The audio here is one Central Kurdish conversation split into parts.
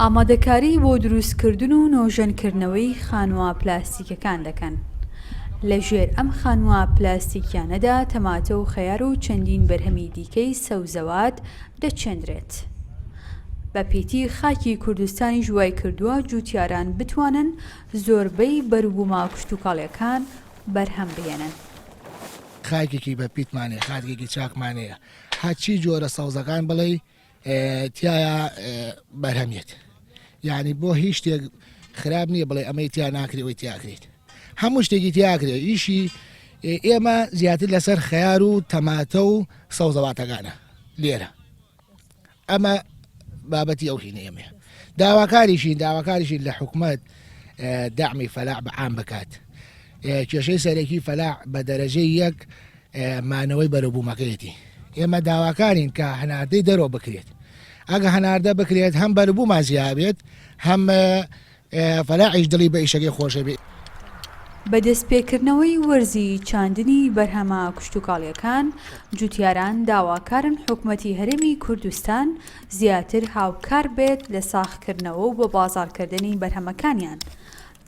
ئامادەکاری بۆ دروستکردن و نۆژەنکردنەوەی خانووە پلاستیکەکان دەکەن. لەژێر ئەم خانووە پلاستیکیانەدا تەماتە و خەیار و چەندین بەرهەمی دیکەی سەوزەوات دەچێندرێت. بە پێیتی خاکی کوردستانی ژوای کردووە جوتیاران بتوانن زۆربەی بەروبوومە کشتوکاڵیەکان بەرهەم بهێنن. خاکێکی بە پیتمانێ، خاکێکی چاکمانەیە، هەرچی جۆرە سەوزەکان بڵێ تایە بەرهەمێت. یعنی بۆ هیچ شتێک خراپ نییە بڵێ ئەمەی تیا ناکرێەوەی تیاکرێت. هەموو شتێکی تیاکرێت. ئیشی ئێمە زیاتر لەسەر خەیار و تەماتە و سەوزەواتەکانە لێرە. ئەمە بابەتی ئەو هینە ئێمە داواکاریشین لە حکومەت داعمی فەلاع بەعام بکات. کێشەی سەرەکی فەلاع بە دەرەجەی یەک مانەوەی بەرەبوومەکەیەتی. ئێمە داواکارین کە هەناردەی دەرەوە بکرێت. ئەگە هەناردە بکرێت هەم بەرەبوومان زیابێت، هەم فەلاعیش دڵی بە ئیشەکەی خۆشە بێت. بەدەستپێکردنەوەی وەرزی چاندنی بەرهەمە کشتوکاڵیەکان، جوتیاران داواکارن حکومەتی هەرێمی کوردستان زیاتر هاوکار بێت لە ساختکردنەوە و بە بازاڕکردنی بەرهەمەکانیان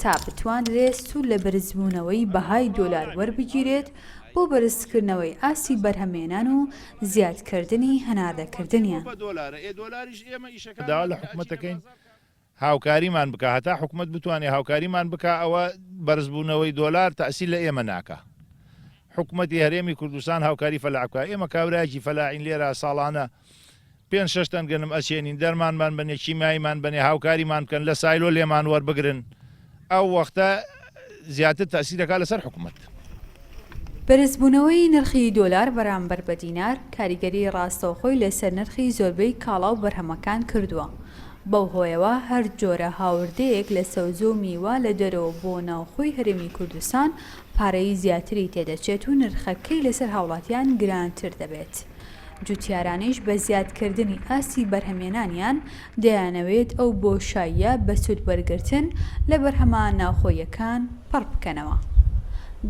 تا بتوانرێت سوود لە بەرزبوونەوەی بەهای دۆلار وەربگیرێت بۆ بەرزکردنەوەی ئاسی بەرهەمێنان و زیادکردنی هەناردەکردنیان. داوا لە حکومەتەکەین هاوکاریمان بکە، هەتا حکومت بتوانێت هاوکاریمان بکە، ئەوە بەرزبوونەوەی دۆلار تەسیل لە ئێمە ناکە. حکومەتی هەرێمی کوردستان هاوکاری فەلاعکە. ئێمە کاورایکی فەلاعین لێرە ساڵانە 5-6 تەن گەنم ئەچێنین، دەرمانمان بنێ، کیماییمان بنێ، هاوکاریمان بکەن، لە سایلۆ لێمان وەربگرن. ئەو وەختە زیاتر تەسیرەکە لەسەر حکومت. بەرزبوونەوەی نرخی دۆلار بەرامبەر بە دینار کاریگەری ڕاستەوخۆی لەسەر نرخی زۆربەی کاڵا و بەرهەمەکان کردووە. بەو هۆیەوە هەر جۆرە هاوردەیەک لە سەوزە و میوە لە دەرەوە بۆ ناوخۆی هەرێمی کوردستان پارەی زیاتری تێدەچێت و نرخەکەی لەسەر هاوڵاتیان گرانتر دەبێت. جوتیارانیش بە زیادکردنی ئاسی بەرهەمێنانیان دەیانەوێت ئەو بۆشاییە بە سوود وەرگرتن لە بەرهەمە ناوخۆیەکان پڕ بکەنەوە.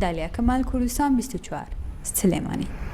دالیا کەمال، کوردستان 24 سلێمانی.